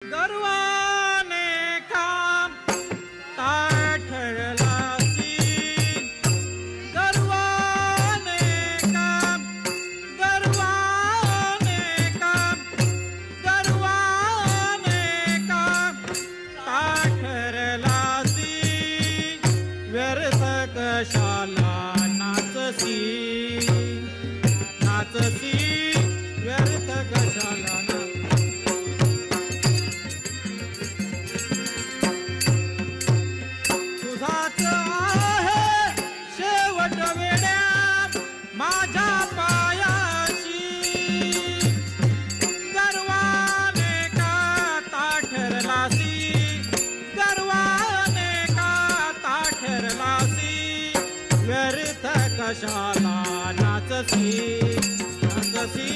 गर्वाने काम ताठरलासी, गर्वाने काम, गर्वाने काम, गर्वाने काम ताठरलासी, व्यर्थ कशाला नाचसी, नाचसी व्यर्थ कशाला तुझाच आहे शेवट वेड्या माझ्या पायाशी, गर्वाने का ताठरलासी, गर्वाने का ताठरलासी, व्यर्थ कशाला नाचसी, नाचसी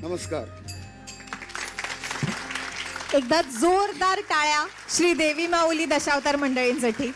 नमस्कार. एकदा जोरदार टाळ्या श्री देवी माऊली दशावतार मंडळींसाठी.